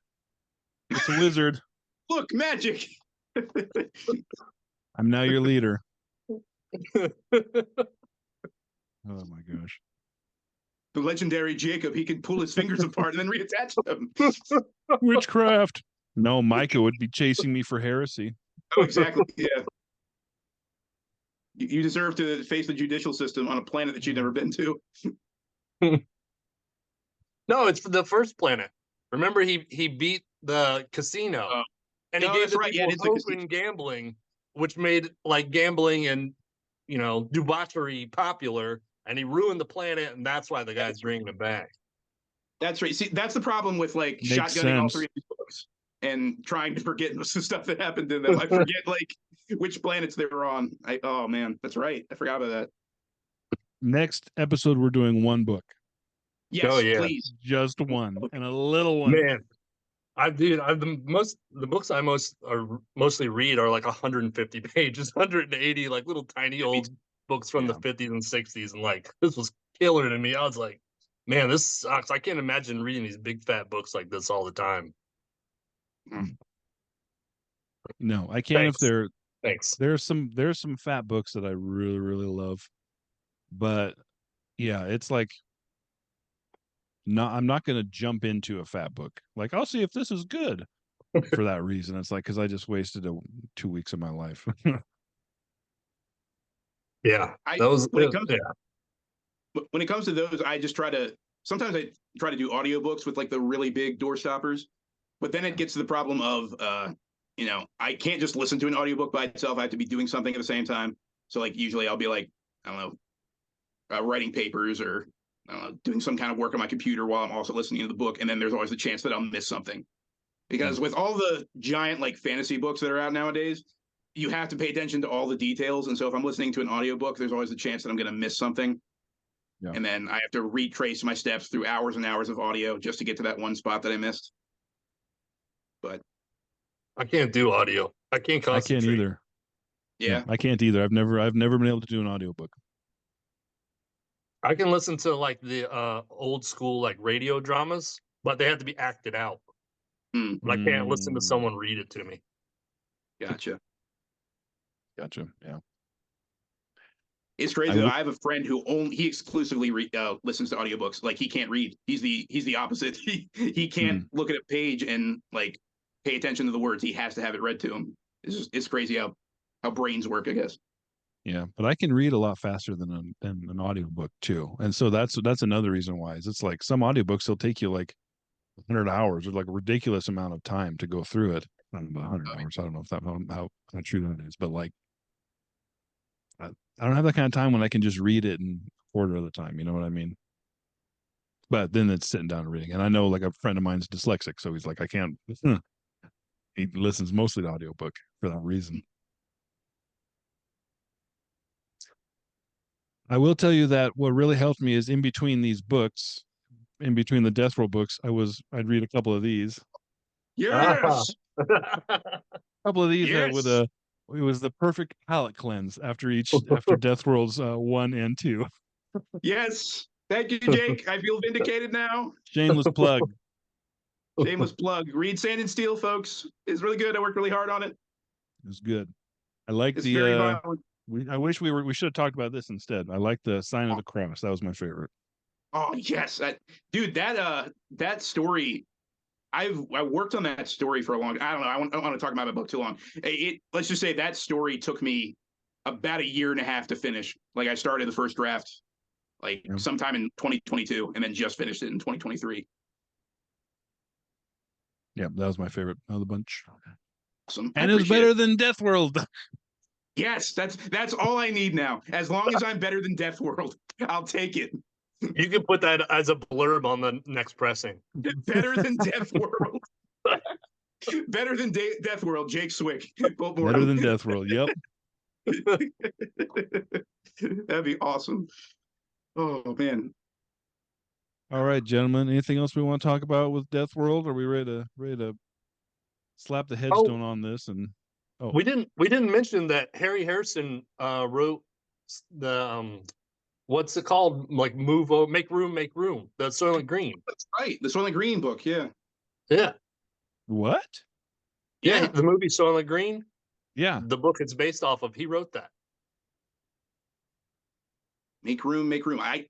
it's a wizard. Look, magic. I'm now your leader. Oh my gosh. The legendary Jacob, he can pull his fingers apart and then reattach them. Witchcraft. No, Micah would be chasing me for heresy. Oh, exactly. Yeah. You deserve to face the judicial system on a planet that you've never been to. No, it's for the first planet. Remember, he beat the casino, and he no, gave that's the right. Yeah, people it is the hope casino. in gambling, which made like gambling and debauchery popular. And he ruined the planet, and that's why the guy's bringing it back. That's right. See, that's the problem with like Makes shotgunning all sense. 3 of these books and trying to forget most of the stuff that happened in them. I forget like which planets they were on. Oh man, that's right. I forgot about that. Next episode, we're doing one book. Yes, Oh, yeah. please. Just one, and a little one. Man, the books I mostly read are like 150 pages, 180, like little tiny old books from the 50s and 60s, and like this was killer to me. I was like, man, this sucks. I can't imagine reading these big fat books like this all the time. No, I can't. Thanks. If they're Thanks. there's some fat books that I really, really love, but yeah, it's like I'm not going to jump into a fat book. Like, I'll see if this is good for that reason. It's like, because I just wasted 2 weeks of my life. Yeah, when it comes to those, I just sometimes I try to do audiobooks with like the really big door stoppers, but then it gets to the problem of I can't just listen to an audiobook by itself. I have to be doing something at the same time. So like usually I'll be like, I don't know, writing papers or doing some kind of work on my computer while I'm also listening to the book. And then there's always the chance that I'll miss something. Because with all the giant like fantasy books that are out nowadays, you have to pay attention to all the details. And so if I'm listening to an audiobook, there's always the chance that I'm going to miss something. Yeah. And then I have to retrace my steps through hours and hours of audio just to get to that one spot that I missed. But I can't do audio. I can't concentrate. I can't either. Yeah. I can't either. I've never been able to do an audiobook. I can listen to like the old school like radio dramas, but they have to be acted out. But I can't listen to someone read it to me. Gotcha. Yeah. It's crazy though. I have a friend who he exclusively listens to audiobooks. Like he can't read. He's the opposite. He can't look at a page and like pay attention to the words. He has to have it read to him. It's crazy how brains work, I guess. Yeah, but I can read a lot faster than an audiobook too. And so that's another reason why is it's like some audiobooks will take you like 100 hours or like a ridiculous amount of time to go through it. I don't know about 100 hours. I don't know if that how true that is, but like I don't have that kind of time when I can just read it in a quarter of the time. You know what I mean? But then it's sitting down and reading. And I know like a friend of mine's dyslexic, so he's like, I can't. He listens mostly to audiobook for that reason. I will tell you that what really helped me is in between these books, in between the Deathworld books, I'd read a couple of these. Yes. A couple of these that would It was the perfect palate cleanse after Deathworld's 1 and 2. Yes. Thank you, Jake. I feel vindicated now. Shameless plug. Shameless plug. Read Sand and Steel, folks. It's really good. I worked really hard on it. It was good. I like It's very the violent. I wish we should have talked about this instead. I like the Sign of the Cross. That was my favorite. Oh yes, dude, that story. I worked on that story for a long. I don't know. I don't want to talk about my book too long. Let's just say that story took me about a year and a half to finish. Like I started the first draft like sometime in 2022 and then just finished it in 2023. Yeah, that was my favorite of the bunch. Awesome. And it was better than Deathworld. Yes, that's all I need now. As long as I'm better than Deathworld, I'll take it. You can put that as a blurb on the next pressing. Better than Deathworld. Better than Deathworld, Jake Swick. Better than Deathworld, yep. That'd be awesome. Oh, man. All right, gentlemen. Anything else we want to talk about with Deathworld? Are we ready to slap the headstone on this? And we didn't mention that Harry Harrison wrote the what's it called? Like make room, the Soylent Green. That's right. The Soylent Green book, yeah. Yeah. What? Yeah, the movie Soylent Green. Yeah. The book it's based off of, he wrote that. Make room. I'm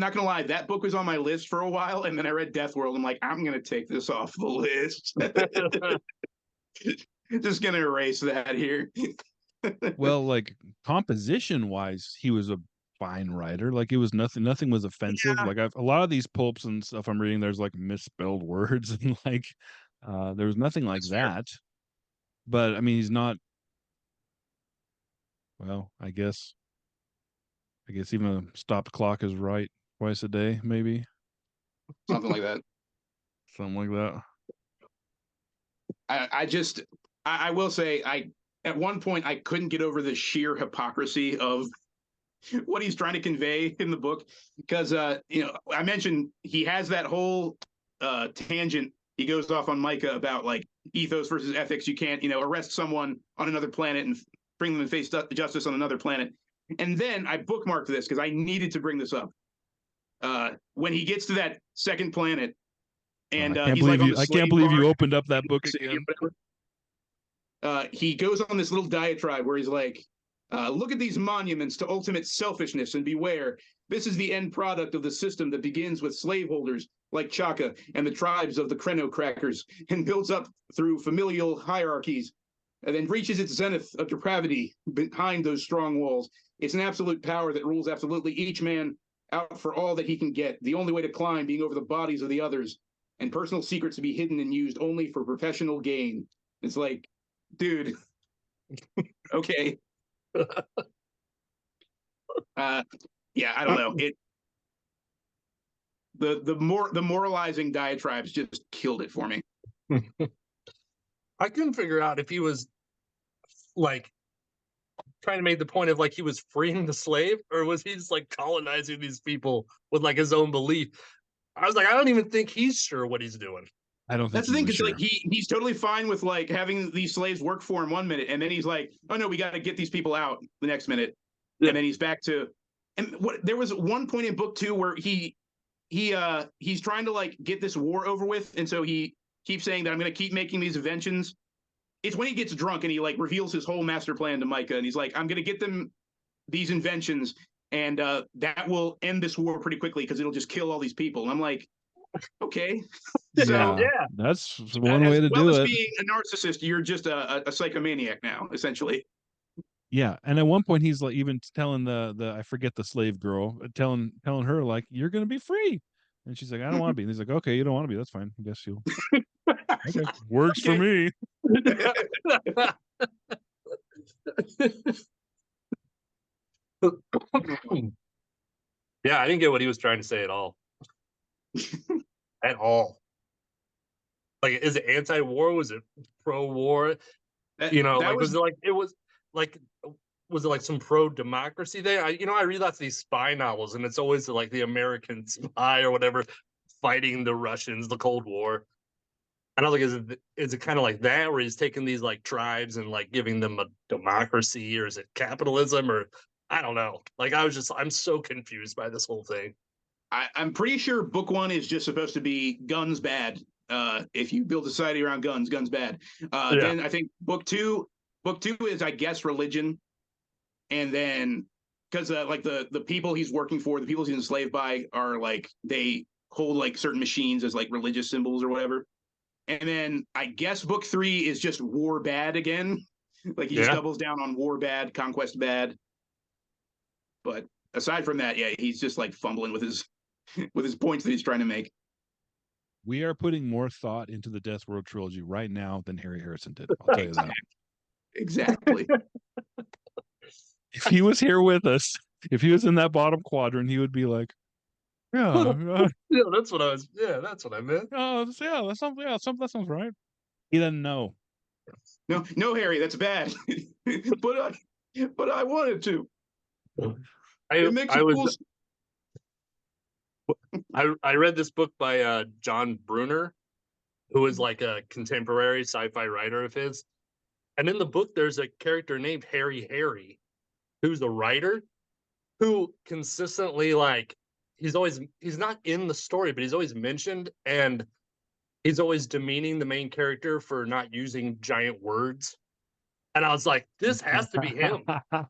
not gonna lie, that book was on my list for a while, and then I read Deathworld. I'm like, I'm gonna take this off the list. Just gonna erase that here. Well, like composition wise, he was a fine writer. Like it was nothing was offensive. Yeah. Like a lot of these pulps and stuff I'm reading, there's like misspelled words and like there was nothing like that. But I mean, he's not. Well, I guess even a stopped clock is right twice a day, maybe. Something like that. Something like that. I will say, at one point I couldn't get over the sheer hypocrisy of what he's trying to convey in the book, because I mentioned he has that whole tangent. He goes off on Micah about like ethos versus ethics. You can't arrest someone on another planet and bring them to face justice on another planet. And then I bookmarked this because I needed to bring this up. When he gets to that second planet, and I can't believe you opened up that book again. He goes on this little diatribe where he's like, look at these monuments to ultimate selfishness, and beware, this is the end product of the system that begins with slaveholders like Chaka and the tribes of the Kreno crackers, and builds up through familial hierarchies, and then reaches its zenith of depravity behind those strong walls. It's an absolute power that rules absolutely each man out for all that he can get, the only way to climb being over the bodies of the others, and personal secrets to be hidden and used only for professional gain. It's like, dude, okay. Yeah, I don't know. The moralizing diatribes just killed it for me. I couldn't figure out if he was like trying to make the point of like he was freeing the slave, or was he just like colonizing these people with like his own belief? I was like, I don't even think he's sure what he's doing. I don't think that's the thing. It's sure. like he's totally fine with like having these slaves work for him 1 minute, and then he's like, oh no, we got to get these people out the next minute, and then he's back to. And there was one point in book 2 where he's trying to like get this war over with, and so he keeps saying that I'm going to keep making these inventions. It's when he gets drunk and he like reveals his whole master plan to Micah, and he's like, I'm going to get them these inventions, and that will end this war pretty quickly because it'll just kill all these people. And I'm like, okay. So, yeah, that's one way to do it. As being a narcissist, you're just a psychomaniac now, essentially. Yeah, and at one point he's like even telling the I forget the slave girl, telling her like, you're gonna be free, and she's like, I don't want to be. And he's like, okay, you don't want to be, that's fine. I guess you'll. Okay, works for me. Yeah, I didn't get what he was trying to say at all. At all. Like, is it anti-war? Was it pro-war? Like was it like some pro-democracy there? I read lots of these spy novels, and it's always like the American spy or whatever fighting the Russians, the Cold War. And I was like, is it kind of like that, where he's taking these like tribes and like giving them a democracy, or is it capitalism, or I don't know. Like I'm so confused by this whole thing. I'm pretty sure book one is just supposed to be guns bad. If you build a society around guns, guns bad. Yeah. Then I think book two is, I guess, religion, and then because like the people he's working for, the people he's enslaved by, are like they hold like certain machines as like religious symbols or whatever. And then I guess book three is just war bad again. Like he just Yeah. doubles down on war bad, conquest bad. But aside from that, yeah, he's just like fumbling with his points that he's trying to make. We are putting more thought into the Deathworld trilogy right now than Harry Harrison did. I'll tell you that. Exactly. If he was here with us, if he was in that bottom quadrant, he would be like, "Yeah, Yeah, that's what I was. Yeah, that's what I meant. yeah, that sounds, yeah, that sounds right." He doesn't know. No, no, Harry, that's bad. but I wanted to. It makes it cool. I read this book by John Brunner, who is like a contemporary sci-fi writer of his. And in the book, there's a character named Harry, who's a writer who consistently like he's not in the story, but he's always mentioned, and he's always demeaning the main character for not using giant words. And I was like, this has to be him. And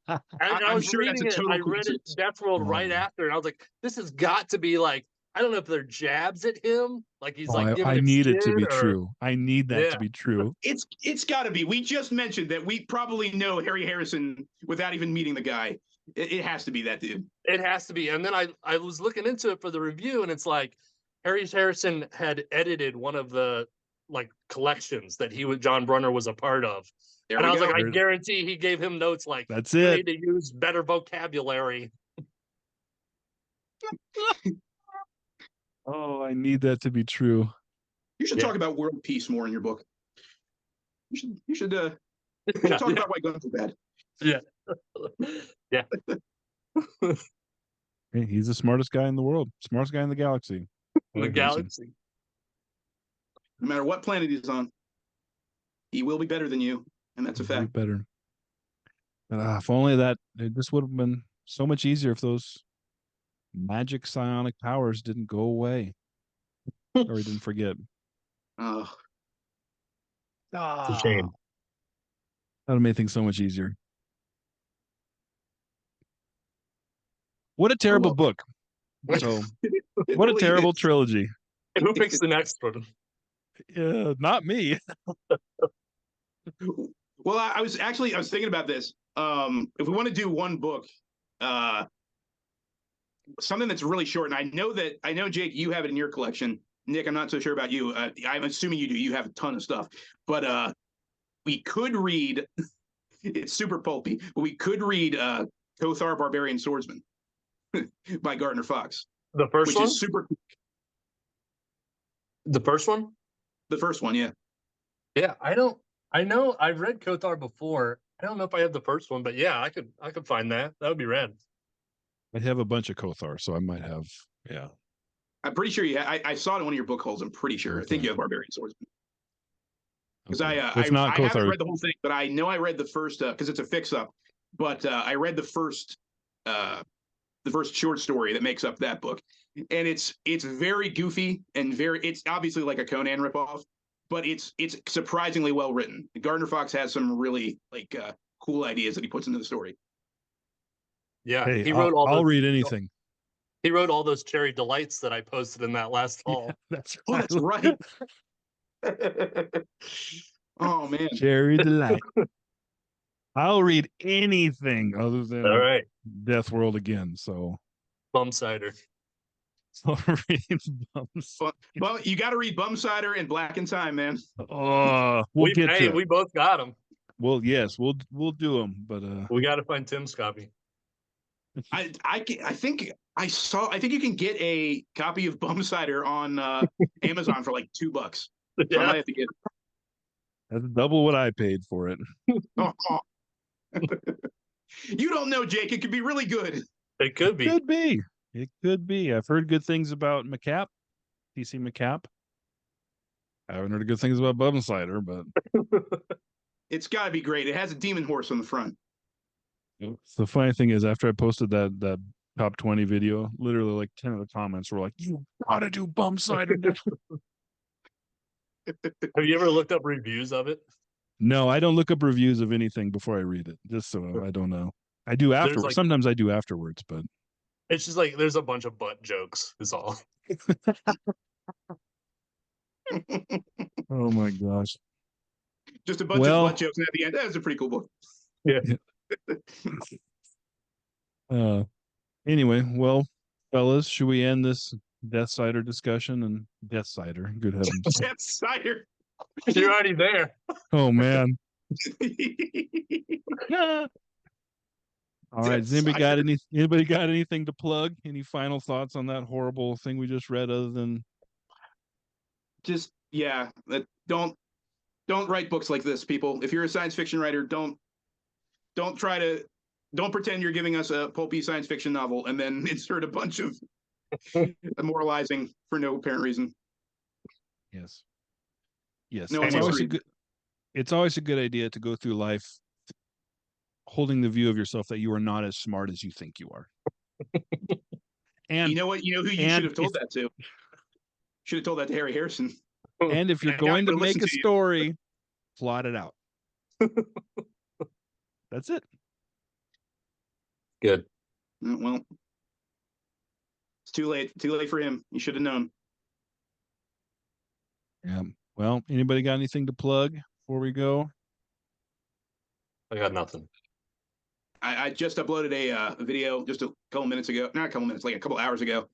I was sure reading it. I read it Deathworld right after, and I was like, this has got to be like, I don't know if they're jabs at him, like he's like giving I him need it to be shit, or true. I need that to be true. It's got to be. We just mentioned that we probably know Harry Harrison without even meeting the guy. It has to be that dude. It has to be. And then I was looking into it for the review, and it's like Harry Harrison had edited one of the like collections that John Brunner was a part of. There and I was go. like, I guarantee he gave him notes like, that's you it. need to use better vocabulary. Oh, I need that to be true. You should talk about world peace more in your book. You should talk about why guns are bad. Yeah. Yeah. Hey, he's the smartest guy in the world, smartest guy in the galaxy. The galaxy. No matter what planet he's on, he will be better than you, and that's a fact. Better. But if only this would have been so much easier if those magic psionic powers didn't go away, or he didn't forget. Oh, it's a shame. That would have made things so much easier. What a terrible book. So, what a terrible trilogy. And who picks the next one? Not me. Well, I was thinking about this. If we want to do one book, something that's really short, and I know Jake, you have it in your collection. Nick, I'm not so sure about you. I'm assuming you do. You have a ton of stuff, but we could read. It's super pulpy, but we could read Kothar, Barbarian Swordsman by Gardner Fox. The first one? Is super. The first one? The first one, yeah. Yeah, I know I've read Kothar before. I don't know if I have the first one, but yeah, I could find that. That would be rad. I have a bunch of Kothar, so I might have. Yeah, I'm pretty sure I saw it in one of your book holes. I'm pretty sure. Okay. I think you have Barbarian Swordsman. Because I haven't read the whole thing, but I know I read the first because it's a fix-up. But I read the first short story that makes up that book, and it's very goofy and it's obviously like a Conan ripoff, but it's surprisingly well written. Gardner Fox has some really like cool ideas that he puts into the story. Yeah, hey, he wrote I'll read anything. He wrote all those Cherry Delights that I posted in that last haul. Yeah, that's right. Oh man, Cherry Delight. I'll read anything other than Deathworld again. So Bum Cider. So read well, you got to read Bum Cider and Black in Time, man. We'll get to it. We both got them. Well, yes, we'll do them, but we got to find Tim's copy. I think you can get a copy of Bum Cider on Amazon for like $2. So yeah. I might have to get it. That's double what I paid for it. You don't know, Jake. It could be really good. It could be. It could be. I've heard good things about McCap, DC McCap. I haven't heard good things about Bum Cider, but It's got to be great. It has a demon horse on the front. the funny thing is, after I posted that top 20 video, literally like 10 of the comments were like, "You gotta do Bum Cider now." Have you ever looked up reviews of it? No, I don't look up reviews of anything before I read it, just so I don't know. I do afterwards. like- Sometimes I do afterwards, but It's just like there's a bunch of butt jokes, is all. oh my gosh. Just a bunch of Well- butt jokes, and at the end, that's a pretty cool book. Yeah. Anyway, well, fellas, should we end this Death Cider discussion and Death Cider? Good heavens. Death Cider. You're already there. Oh man. All right. Does anybody got anything to plug? Any final thoughts on that horrible thing we just read other than Just yeah, don't write books like this, people. If you're a science fiction writer, don't pretend you're giving us a pulpy science fiction novel and then insert a bunch of moralizing for no apparent reason. Yes. Yes. No it's one always wants to a good it's always a good idea to go through life holding the view of yourself that you are not as smart as you think you are. And you know what? You know who you should have told that to? Should have told that to Harry Harrison. and if you're I'm going not to gonna make listen a to you. story, plot it out. That's it. Good. Well, it's too late. Too late for him. You should have known. Yeah. Well, anybody got anything to plug before we go? I got nothing. I just uploaded a video just a couple minutes ago. Not a couple minutes, like a couple hours ago.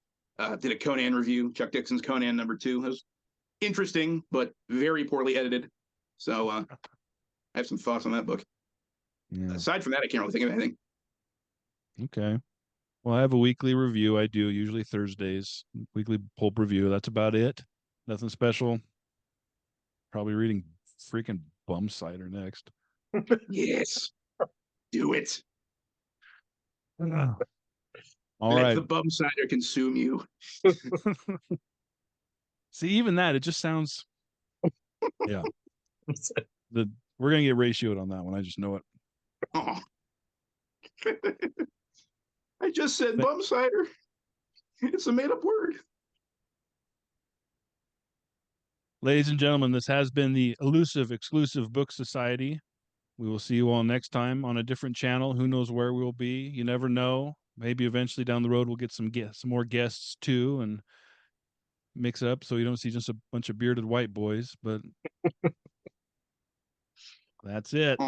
Did a Conan review, Chuck Dixon's Conan #2. It was interesting, but very poorly edited. So I have some thoughts on that book. Yeah. Aside from that, I can't really think of anything. Okay. Well, I have a weekly review. I do usually Thursdays, weekly pulp review. That's about it. Nothing special. Probably reading freaking Bum Cider next. Yes, do it. All Let right. the bum cider consume you. See, even that, it just sounds. Yeah. We're gonna get ratioed on that one. I just know it. Oh. I just said bum cider. It's a made-up word. Ladies and gentlemen, this has been the Elusive Exclusive Book Society. We will see you all next time on a different channel. Who knows where we'll be? You never know. Maybe eventually down the road we'll get some more guests too, and mix it up so you don't see just a bunch of bearded white boys. But that's it.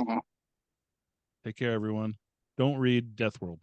Take care, everyone. Don't read Deathworld.